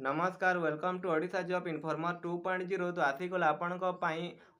नमस्कार welcome to Odisha job informer 2.0 तो आसीगला आपणक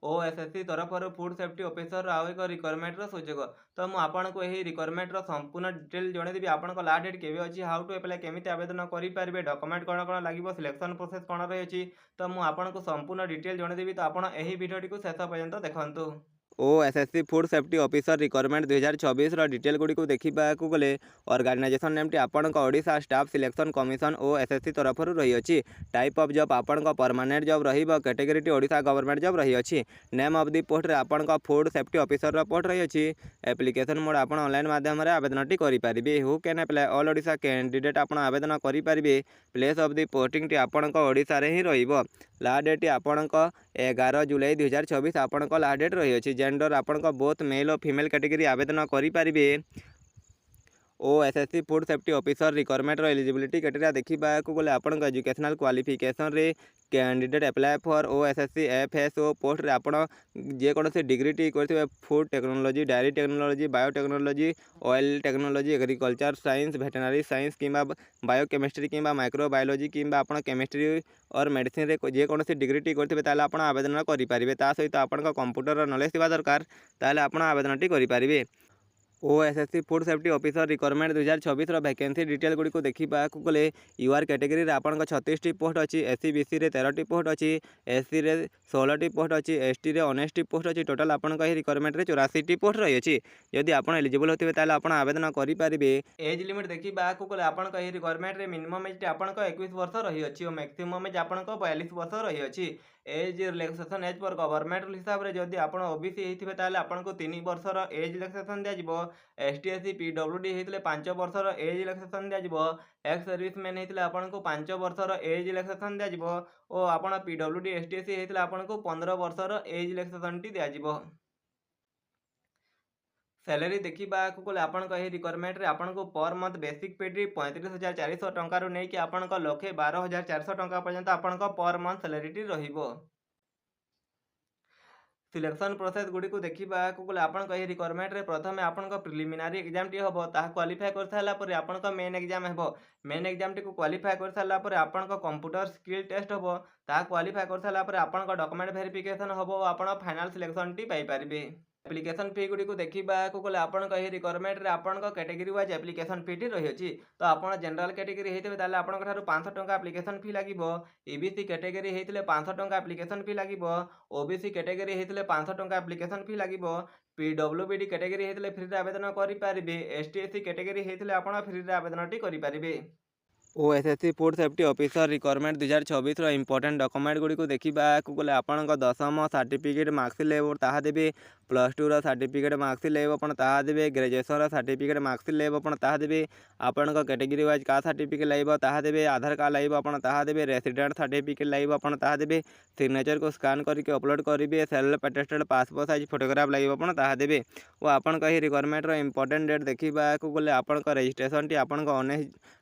ओएसएससी तरफ फूड सेफ्टी ऑफिसर आउ एक रिक्वायरमेंट सूचक तो मुझे रिक्वायरमेंट संपूर्ण डिटेल जनईदेवी आप लास्ट डेट केवे अच्छी हाउ टू एप्लाई केमी आवेदन करेंगे डॉक्यूमेंट कौन कौन लगे सिलेक्शन प्रोसेस कौन रही तो मुझे संपूर्ण डिटेल जनईदेवी तो आप भिडियो टी शेष पर्यंत देखूँ। OSSC food safety officer requirement 2024 detail गुड़ी को देखा गले ऑर्गेनाइजेशन नेम टी आपंक Odisha staff selection commission OSSC तरफ रही अछि। टाइप ऑफ जॉब आपंक परमानेंट जॉब रहिबो कैटेगरी टी ओडिशा गवर्नमेंट जॉब रही अछि। नेम ऑफ दी पोस्ट रे आपंक फूड सेफ्टी ऑफिसर पोस्ट रही अछि। एप्लिकेशन मोड आप ऑनलाइन माध्यम रे आवेदन टी करि परिबे। Who can apply all Odisha candidate आप आवेदन करि परिबे। प्लेस ऑफ दी पोस्टिंग टी आपंक ओडिशा रे ही रहिबो। लास्ट डेट आपंक 11 जुलाई 2024 आपंक लास्ट डेट रही अछि। जेंडर आपंक बोथ मेल और फीमेल कैटेगरी आवेदन करि परिबे। OSSC food safety officer requirement eligibility criteria देखा गले आपंक एजुकेशनल क्वालिफिकेशन रे candidate apply for OSSC FSO post रे आपण जेकोसी डिग्री टी करथिबे food technology dairy technology biotechnology oil technology agriculture science veterinary science किंबा बायोकेमिस्ट्री किंबा माइक्रोबायोलॉजी किंबा आपण केमिस्ट्री और मेडिसिन रे जेकोसी डिग्री टी करथिबे ताले आपण आवेदन करि परिबे। ता सहित आपण कंप्यूटर नॉलेज थिबा दरकार ताले आपण आवेदन टी करि परिबे। OSSC food safety officer requirement 2024 vacancy detail गुड़ी को देखा गले यूआर कैटेगरी रे आपन 36 टी पोस्ट अच्छी एससी बीसी रे 13 टी पोस्ट अच्छी एससी रे 16 टी पोस्ट अच्छी एसटी रे 19 टी पोस्ट अच्छी टोटाल आपन रिक्वायरमेंट रे 84 टी पोस्ट रही अछि। यदि आपन एलिजिबल होथिबे ताले आपन आवेदन करि परिबे। एज लिमिट देखा गले आपन रिक्वायरमेंट रे मिनिमम एज आपन 21 वर्ष रही अछि और मैक्सिमम एज आपन 42 वर्ष रही अछि। एज रिलैक्सेशन एज पर गवर्नमेंट हिसाब रे जदि आपन ओबीसी हेथिबे ताले आपन 3 वर्षर एज रिलैक्सेशन दिया जिवो। एसटी एससी पीडब्ल्यूडी हेतिले 5 वर्षर एज रिलैक्सेशन दिया जिवो। एक्स सर्विसमैन हेतिले आपन 5 वर्षर एज रिलैक्सेशन दिया जिवो और आपन पीडब्ल्यूडी एसटी एससी हेतिले आपन 15 वर्षर एज रिलैक्सेशन टी दिया जिवो। सैलरी देखा गले आपन रिक्वायरमेंट रे आपन को पर मंथ बेसिक पे 35,400 टंका रु नहीं कि आपन 1,12,400 टंका पर्यंत आपन पर मंथ सैलरी टी रहिबो। सिलेक्शन प्रोसेस गुड़ी को देखा गले आपन रिक्वायरमेंट रे प्रथम आपन प्रिलिमिनारी एग्जाम टी हम क्वालिफाई कर सारा पर आपन मेन एग्जाम हम मेन एग्जाम टी को क्वालिफाई कर सारा पर आपन कंप्यूटर स्किल टेस्ट हम ता क्वालिफाई कर सारा पर आपन डॉक्यूमेंट वेरिफिकेशन हम आपन फाइनल सिलेक्शन टी पाई परिबे। एप्लिकेशन फी गुड़ी को देखा गले आपन रिक्वायरमेंट रे आपन कैटेगरी वाइज एप्लिकेशन फी टी रही अछि। तो आपन जनरल कैटेगरी हेतिबे ताले आपन ठारू 500 टंका एप्लिकेशन फी लागिबो। ईबीसी कैटेगरी हेतिले 500 टंका एप्लिकेशन फी लागिबो। ओबीसी कैटेगरी हेतिले 500 टंका एप्लिकेशन फी लागिबो। पीडब्ल्यूबीडी कैटेगरी हेतिले फ्री रे आवेदन करि परिबे। एसटी एससी कैटेगरी हेतिले आपन फ्री रे आवेदन टी करि परिबे। OSSC food safety officer requirement 2024 important document गुड़ी को देखा गले आपन दशम सर्टिफिकेट मार्कशीट लेब ताहा देबे। प्लस टू सर्टिफिकेट मार्कशीट लेब अपन ताहा देबे। ग्रेजुएशन सर्टिफिकेट मार्कशीट लेब अपन ताहा देबे। आपन कैटेगरी वाइज का सर्टिफिकेट लाइब ताहा देबे। आधार कार्ड लाइब अपन ताहा देबे। रेसिडेंट सर्टिफिकेट लाइब अपन ताहा देबे। सिग्नेचर को स्कान करके अपलोड करेंगे। Self attested passport size photograph लाइब अपन ताहा देबे। और आपन रिक्वायरमेंट इंपोर्टेंट डेट देखा गले आपन रजिस्ट्रेशन टी आपन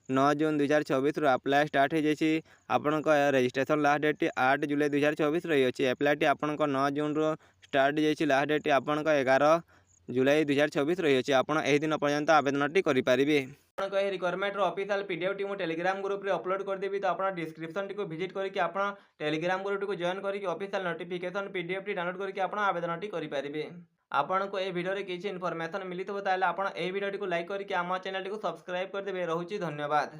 9 जून 2024 अप्लाई स्टार्ट हो जाए। आपण रजिस्ट्रेशन लास्ट डेट 8 जुलाई 2024 रही है। अप्लाई टी आपण 9 जून रो स्टार्ट जाइए। लास्ट डेट आपण 11 जुलाई 2024 रही है। आपण एही दिन पर्यंत आवेदन टी करि परिबे। रिक्वायरमेंट ऑफिशियल पीडीएफ टी टेलीग्राम ग्रुप रे अपलोड कर देबी। तो आपन डिस्क्रिप्शन टी को विजिट करके आपन टेलीग्राम ग्रुप टी को जॉइन करके official notification PDF T download करके आपन आवेदन टी करि परिबे। आपन को ए वीडियो रे किछि इन्फॉर्मेशन मिली तो ताले आपन ए वीडियो टी को लाइक करके आम चैनल टी को सब्सक्राइब कर देबे। रहूची धन्यवाद।